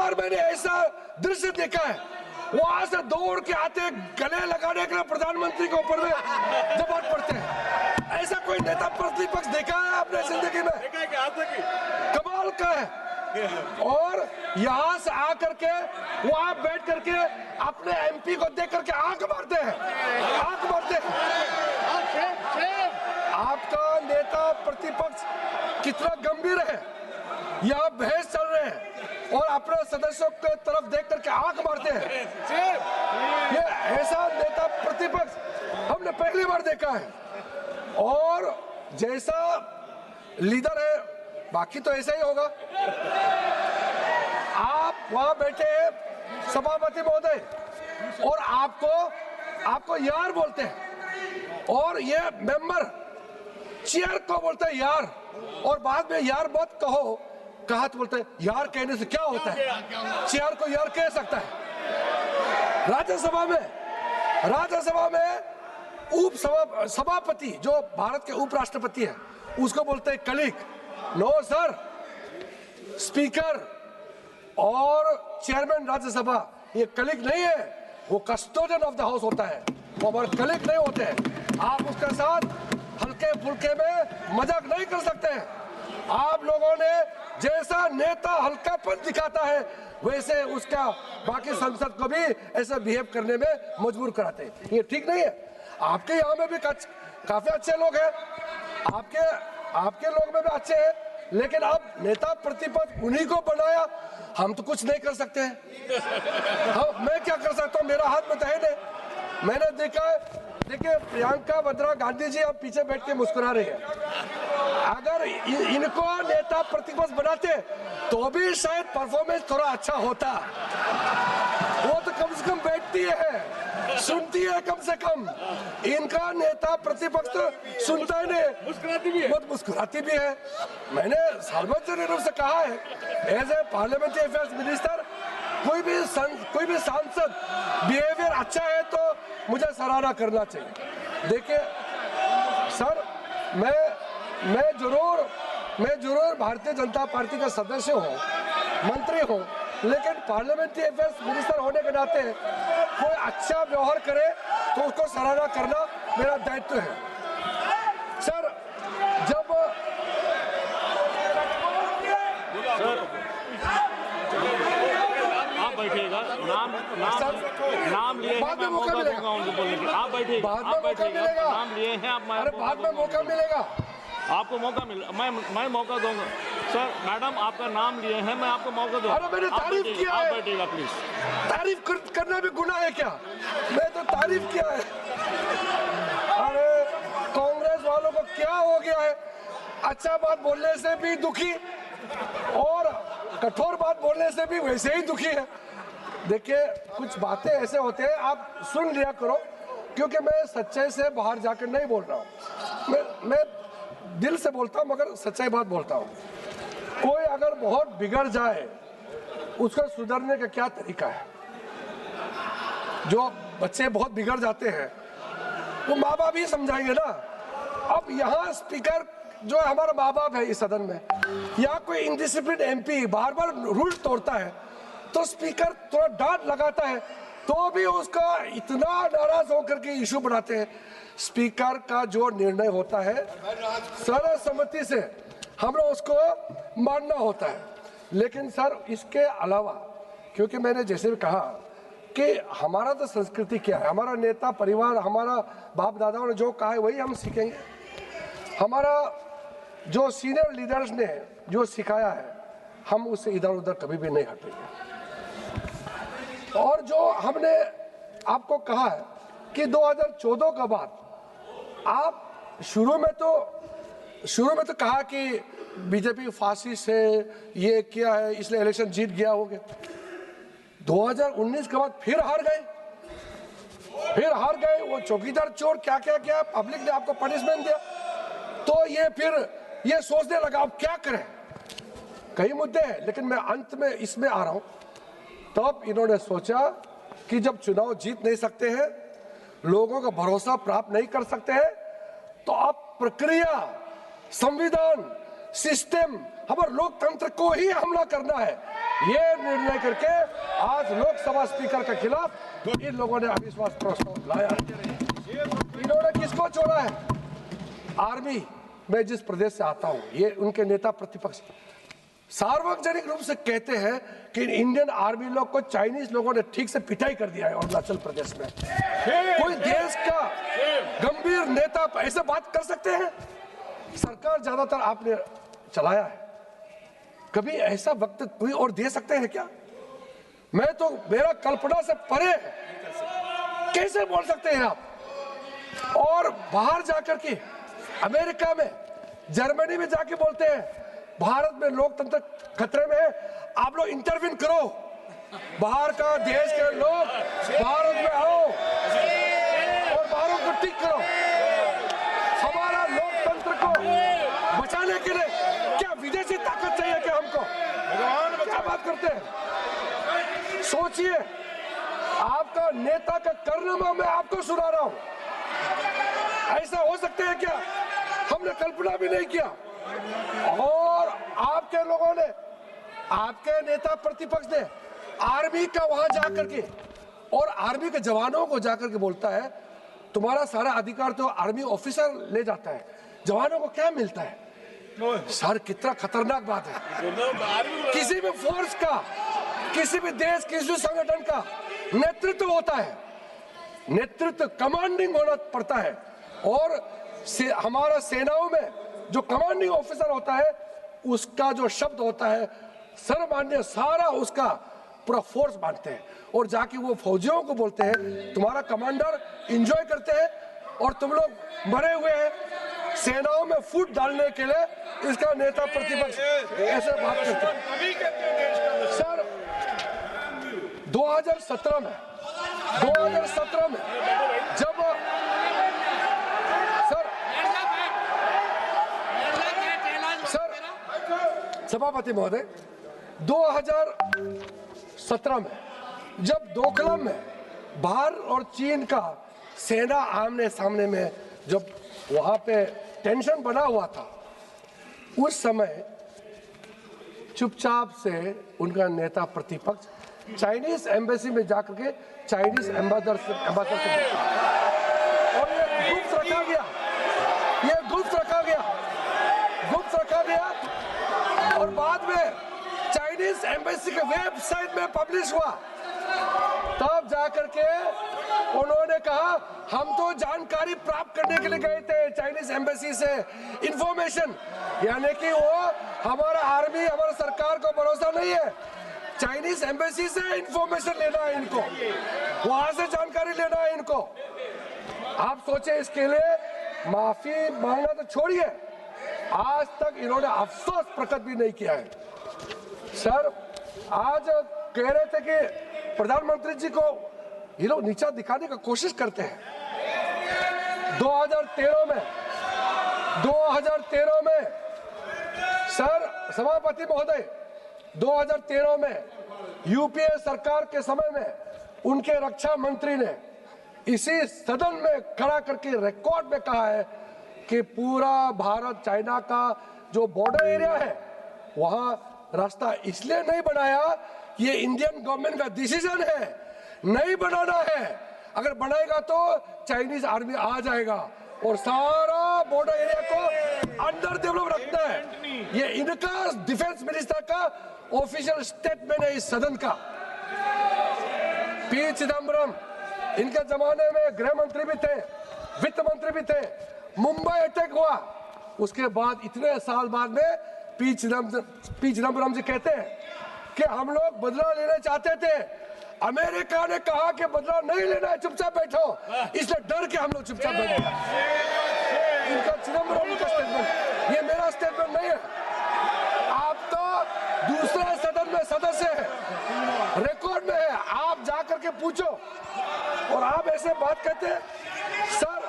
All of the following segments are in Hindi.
बार मैंने ऐसा दृश्य देखा है, वहां से दौड़ के आते गले लगाने के लिए प्रधानमंत्री के ऊपर में जबान पड़ते हैं। ऐसा कोई नेता प्रतिपक्ष देखा है आपने जिंदगी में? कमाल का है। और यहाँ से आकर के वहां बैठ करके अपने एमपी को देख करके आंख मारते हैं, आंख मारते हैं। आपका नेता प्रतिपक्ष कितना गंभीर है, यहाँ बहस चल रहे हैं और अपने सदस्यों के तरफ देख करके आंख मारते हैं। ये ऐसा नेता प्रतिपक्ष हमने पहली बार देखा है। और जैसा लीडर है, बाकी तो ऐसा ही होगा। आप वहां बैठे हैं सभापति महोदय, और आपको यार बोलते हैं, और ये मेंबर चेयर को बोलते हैं यार, और बाद में यार मत कहा तो बोलते हैं यार कहने से क्या होता है, चेयर को यार कह सकता है। राज्यसभा में सभापति जो भारत के उपराष्ट्रपति है उसको बोलते हैं कलीग। नो सर, स्पीकर और चेयरमैन राज्यसभा ये कलीग नहीं है, वो कस्टोडियन ऑफ द हाउस होता है, वो हमारे कलीग नहीं होते हैं। आप उसके साथ हल्के फुल्के में मजाक नहीं कर सकते हैं। आप लोगों ने जैसा नेता हल्कापन दिखाता है वैसे उसका बाकी संसद को भी ऐसा बिहेव करने में मजबूर कराते हैं। ये ठीक नहीं है। आपके यहाँ में भी काफी अच्छे लोग हैं, आपके लोग में भी अच्छे हैं, लेकिन आप नेता प्रतिपक्ष उन्हीं को बनाया, हम तो कुछ नहीं कर सकते हैं। मैं क्या कर सकता हूँ, मेरा हाथ में तो है नहीं। मैंने देखा है, देखिए प्रियंका वाड्रा गांधी जी अब पीछे बैठ के मुस्कुरा रहे हैं। अगर इनको नेता प्रतिपक्ष बनाते तो भी शायद परफॉर्मेंस थोड़ा अच्छा होता। वो तो कम से कम बैठती है, सुनती है कम से कम। इनका नेता प्रतिपक्ष तो सुनता ही नहीं, मुस्कुराती भी है, बहुत मुस्कुराती भी है। मैंने सार्वजनिक रूप से कहा है, as a parliamentary affairs minister, कोई भी सांसद बिहेवियर अच्छा है तो मुझे सराहना करना चाहिए। देखिए सर, मैं जरूर भारतीय जनता पार्टी का सदस्य हूँ, मंत्री हूँ, लेकिन पार्लियामेंट्री अफेयर्स मिनिस्टर होने के नाते कोई अच्छा व्यवहार करे तो उसको सराहना करना मेरा दायित्व है। सर, जब बैठिएगा, नाम लिए बाद में मौका मिलेगा, आप बैठिएगा, नाम लिए हैं आप, बाद में मौका मिलेगा, आपको मौका मिल, मैं मौका दूंगा। सर मैडम आपका नाम लिए हैं, मैं आपको मौका दूंगा। अरे मैंने तारीफ किया है, आप बैठिएगा प्लीज। तारीफ करना भी गुनाह है क्या? मैं तो तारीफ किया है। अरे कांग्रेस वालों को क्या हो गया है, अच्छा बात बोलने से भी दुखी और कठोर बात बोलने से भी वैसे ही दुखी है। देखिए कुछ बातें ऐसे होते हैं, आप सुन लिया करो, क्योंकि मैं सच्चाई से बाहर जाकर नहीं बोल रहा हूँ। मैं दिल से बोलता हूँ, मगर सच्चाई बात बोलता हूँ। कोई अगर बहुत बिगड़ जाए, उसको सुधरने का क्या तरीका है? जो बच्चे बहुत बिगड़ जाते हैं वो माँ बाप ही समझाएंगे ना। अब यहाँ स्पीकर जो हमारा माँ बाप है इस सदन में, यहाँ कोई इंडिसिप्लिन एमपी बार बार रूल तोड़ता है तो स्पीकर थोड़ा डांट लगाता है तो भी उसका इतना नाराज होकर के इशू बनाते हैं। स्पीकर का जो निर्णय होता है सर्वसम्मति से हमरा उसको मानना होता है। लेकिन सर इसके अलावा, क्योंकि मैंने जैसे भी कहा कि हमारा तो संस्कृति क्या है, हमारा नेता परिवार, हमारा बाप दादाओं ने जो कहा है वही हम सीखेंगे। हमारा जो सीनियर लीडर्स ने जो सिखाया है हम उससे इधर उधर कभी भी नहीं हटेंगे। और जो हमने आपको कहा है कि 2014 के बाद आप शुरू में तो कहा कि बीजेपी फासिस्ट है, ये किया है इसलिए इलेक्शन जीत गया हो गया। 2019 के बाद फिर हार गए। वो चौकीदार चोर क्या किया, पब्लिक ने आपको पनिशमेंट दिया, तो ये सोचने लगा अब क्या करें। कई मुद्दे हैं, लेकिन मैं अंत में इसमें आ रहा हूं। तब इन्होंने सोचा कि जब चुनाव जीत नहीं सकते हैं, लोगों का भरोसा प्राप्त नहीं कर सकते हैं, तो अब प्रक्रिया, संविधान, सिस्टम, हमारे लोकतंत्र को ही हमला करना है। ये निर्णय करके आज लोकसभा स्पीकर के खिलाफ इन लोगों ने अविश्वास प्रस्ताव लाया। इन्होंने किसको छोड़ा है? आर्मी, मैं जिस प्रदेश से आता हूं, ये उनके नेता प्रतिपक्ष सार्वजनिक रूप से कहते हैं कि इंडियन आर्मी लोग को चाइनीज लोगों ने ठीक से पिटाई कर दिया है अरुणाचल प्रदेश में। कोई देश का गंभीर नेता ऐसे बात कर सकते हैं? सरकार ज्यादातर आपने चलाया है, कभी ऐसा वक्त कोई और दे सकते हैं क्या? मैं तो, मेरा कल्पना से परे है, कैसे बोल सकते हैं आप? और बाहर जाकर के अमेरिका में, जर्मनी में जाके बोलते हैं भारत में लोकतंत्र खतरे में है, आप लोग इंटरवीन करो, बाहर का देश के लोग भारत में आओ और भारत को ठीक करो। हमारा लोकतंत्र को बचाने के लिए क्या विदेशी ताकत चाहिए क्या हमको? क्या बात करते हैं? सोचिए, आपका नेता का कारनामा मैं आपको सुना रहा हूं। ऐसा हो सकता है क्या? हमने कल्पना भी नहीं किया। और आपके लोगों ने, आपके नेता प्रतिपक्ष ने आर्मी का वहां जाकर के और आर्मी के जवानों को जाकर के बोलता है तुम्हारा सारा अधिकार तो आर्मी ऑफिसर ले जाता है, जवानों को क्या मिलता है? सर, कितना खतरनाक बात है। किसी भी फोर्स का, किसी भी देश, किसी भी संगठन का नेतृत्व होता है, नेतृत्व कमांडिंग होना पड़ता है। और हमारा सेनाओं में जो कमांडिंग ऑफिसर होता है उसका जो शब्द होता है सर्वमान्य, सारा उसका पूरा फोर्स मानते हैं और जाके वो फौजियों को बोलते हैं तुम्हारा कमांडर एंजॉय करते हैं और तुम लोग मरे हुए हैं सेनाओं में फूट डालने के लिए। इसका नेता प्रतिपक्ष ऐसे बात करते हैं। सर, 2017 में जब सभापति महोदय, 2017 में जब डोकलाम में भारत और चीन का सेना आमने सामने में जब वहां पे टेंशन बना हुआ था, उस समय चुपचाप से उनका नेता प्रतिपक्ष चाइनीज एम्बेसी में जाकर के चाइनीज एम्बेसडर से और ये गुप्त रखा गया और बाद में चाइनीज एम्बेसी के वेबसाइट में पब्लिश हुआ। तब जाकर के उन्होंने कहा हम तो जानकारी प्राप्त करने के लिए गए थे चाइनीज एम्बेसी से, इंफॉर्मेशन, यानी कि वो हमारा आर्मी, हमारा सरकार को भरोसा नहीं है, चाइनीज एम्बेसी से इंफॉर्मेशन लेना है इनको, वहां से जानकारी लेना है इनको। आप सोचे, इसके लिए माफी मांगना तो छोड़िए, आज तक इन्होंने अफसोस प्रकट भी नहीं किया है। सर, आज कह रहे थे कि प्रधानमंत्री जी को ये लोग नीचा दिखाने का कोशिश करते हैं। 2013 में सर, सभापति महोदय, 2013 में यूपीए सरकार के समय में उनके रक्षा मंत्री ने इसी सदन में खड़ा करके रिकॉर्ड में कहा है कि पूरा भारत चाइना का जो बॉर्डर एरिया है वहां रास्ता इसलिए नहीं बनाया, ये इंडियन गवर्नमेंट का डिसीजन है, नहीं बनाना है, अगर बनाएगा तो चाइनीज आर्मी आ जाएगा और सारा बॉर्डर एरिया को अंडर डेवलप रखना है। ये इनका डिफेंस मिनिस्टर का ऑफिशियल स्टेटमेंट है इस सदन का। पी चिदम्बरम, इनके जमाने में गृह मंत्री भी थे, वित्त मंत्री भी थे। मुंबई अटैक हुआ, उसके बाद इतने साल बाद में पी चिदम्बरम जी कहते हैं कि हम लोग बदला लेना चाहते थे, अमेरिका ने कहा कि बदला नहीं लेना है, चुपचाप बैठो, इसलिए डर के हम लोग चुपचाप बैठे। इनका चिदम्बरम का स्टेटमेंट, ये मेरा स्टेटमेंट नहीं है। आप तो दूसरे सदन में सदस्य है, रिकॉर्ड में है, आप जाकर के पूछो और आप ऐसे बात कहते हैं सर।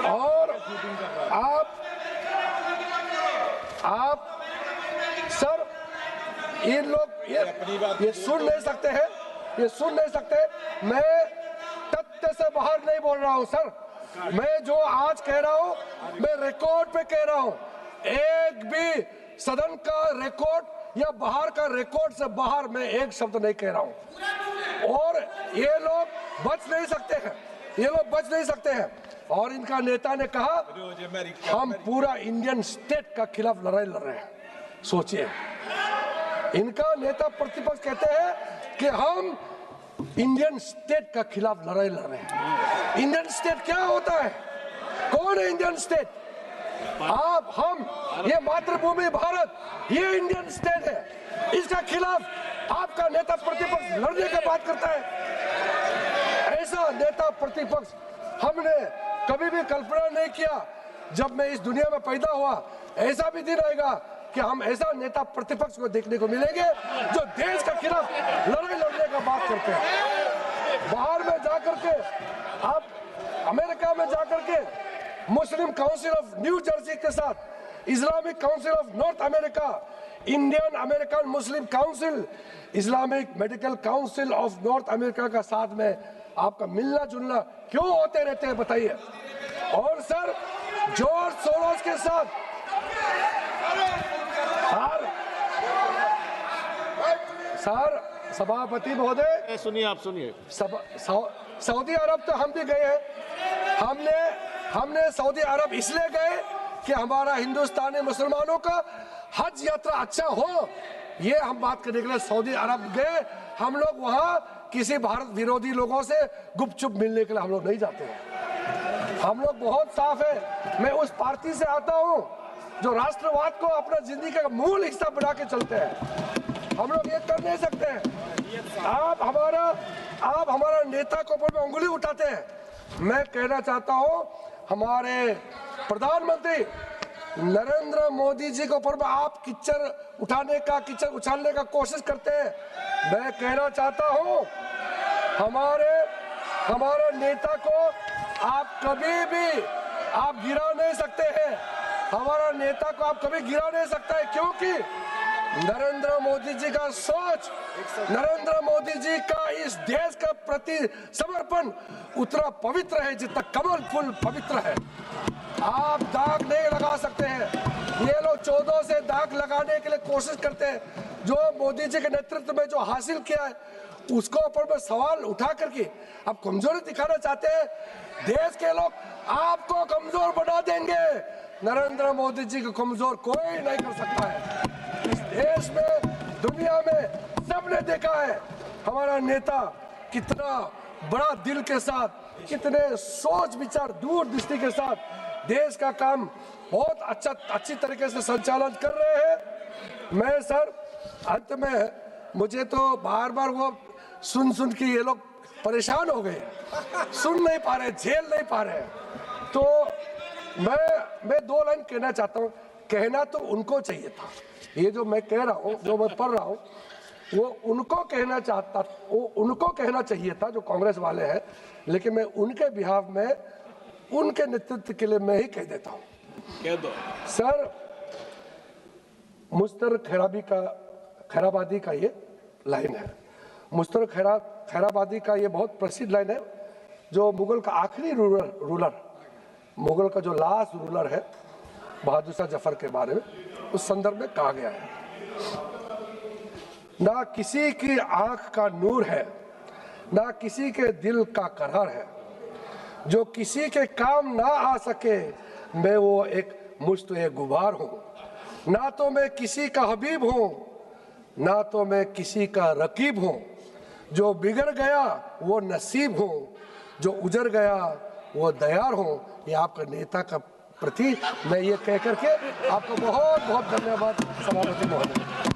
और आप सर, इन लोग ये सुन नहीं सकते हैं, ये सुन नहीं सकते। मैं तथ्य से बाहर नहीं बोल रहा हूं सर, मैं जो आज कह रहा हूं मैं रिकॉर्ड पे कह रहा हूं। एक भी सदन का रिकॉर्ड या बाहर का रिकॉर्ड से बाहर मैं एक शब्द नहीं कह रहा हूं, और ये लोग बच नहीं सकते हैं, ये लोग बच नहीं सकते हैं। और इनका नेता ने कहा हम पूरा इंडियन स्टेट का खिलाफ लड़ाई लड़ रहे हैं। सोचिए, इनका नेता प्रतिपक्ष कहते हैं कि हम इंडियन स्टेट का खिलाफ लड़ाई लड़ रहे हैं। इंडियन स्टेट क्या होता है? कौन है इंडियन स्टेट? आप, हम, ये मातृभूमि भारत, ये इंडियन स्टेट है। इसका खिलाफ आपका नेता प्रतिपक्ष लड़ने की बात करता है। ऐसा नेता प्रतिपक्ष हमने कभी भी कल्पना नहीं किया। जब मैं इस दुनिया में पैदा हुआ, ऐसा भी दिन आएगा कि हम ऐसा नेता प्रतिपक्ष को देखने को मिलेंगे जो देश के खिलाफ लड़ाई लड़ने का बात करते हैं। बाहर में जाकर के, आप अमेरिका में जाकर के मुस्लिम काउंसिल ऑफ न्यू जर्सी के साथ, Islamic council of north America, Indian American Muslim council, Islamic medical council of north America का साथ में आपका मिलना जुलना क्यों होते रहते हैं बताइए? और सर, जॉर्ज सोरोस के साथ सर सभापति महोदय सुनिए, आप सुनिए। सऊदी अरब तो हम भी गए हैं। हमने सऊदी अरब इसलिए गए कि हमारा हिंदुस्तानी मुसलमानों का हज यात्रा अच्छा हो, ये हम बात करने के लिए सऊदी अरब गए। हम लोग वहाँ किसी भारत विरोधी लोगों से गुपचुप मिलने के लिए हम लोग नहीं जाते हैं। हम लोग बहुत साफ है। मैं उस पार्टी से आता हूँ जो राष्ट्रवाद को अपना जिंदगी का मूल हिस्सा बना के चलते हैं। हम लोग ये कर नहीं सकते हैं। आप हमारा नेता के ऊपर में उंगली उठाते हैं। मैं कहना चाहता हूँ, हमारे प्रधानमंत्री नरेंद्र मोदी जी के ऊपर में आप कीचड़ उछालने का कोशिश करते हैं। मैं कहना चाहता हूँ, हमारे नेता को आप कभी भी आप गिरा नहीं सकते हैं। हमारा नेता को आप कभी गिरा नहीं सकता है, क्योंकि नरेंद्र मोदी जी का सोच, नरेंद्र मोदी जी का इस देश का प्रति समर्पण उतना पवित्र है जितना कमल फूल पवित्र है। आप दाग नहीं लगा सकते हैं। ये लोग 14 से दाग लगाने के लिए कोशिश करते हैं। जो मोदी जी के नेतृत्व में जो हासिल किया है, उसको ऊपर में सवाल उठा करके आप कमजोरी दिखाना चाहते हैं। देश के लोग आपको कमजोर बना देंगे। नरेंद्र मोदी जी को कमजोर कोई नहीं कर सकता है। इस देश में, दुनिया में सबने देखा है हमारा नेता कितना बड़ा दिल के साथ, कितने सोच विचार दूरदृष्टि के साथ देश का काम बहुत अच्छी तरीके से संचालन कर रहे हैं। मैं सर, अंत में मुझे तो बार बार वो सुन के ये लोग परेशान हो गए, सुन नहीं पा रहे, झेल नहीं पा रहे। तो मैं 2 लाइन कहना चाहता हूँ। कहना तो उनको चाहिए था, ये जो मैं कह रहा हूँ, जो मैं पढ़ रहा हूँ, वो उनको कहना चाहिए था जो कांग्रेस वाले हैं। लेकिन मैं उनके बिहाफ में, उनके नेतृत्व के लिए मैं ही कह देता हूँ। कह दो सर। मुश्तर खैराबादी का ये लाइन है। मुश्तर खैराबादी का ये बहुत प्रसिद्ध लाइन है, जो मुगल का आखिरी रूलर, मुगल का जो लास्ट रूलर है बहादुर शाह जफर के बारे में, उस संदर्भ में कहा गया है, ना किसी की आंख का नूर है, ना किसी के दिल का करार है, जो किसी के काम ना आ सके मैं वो एक मुश्त गुबार हूँ। ना तो मैं किसी का हबीब हूँ, ना तो मैं किसी का रकीब हूँ। जो बिगड़ गया वो नसीब हूँ, जो उजड़ गया वो दयार हूँ। ये आपका नेता का प्रति मैं ये कह करके आपको बहुत बहुत धन्यवाद सभापति महोदय।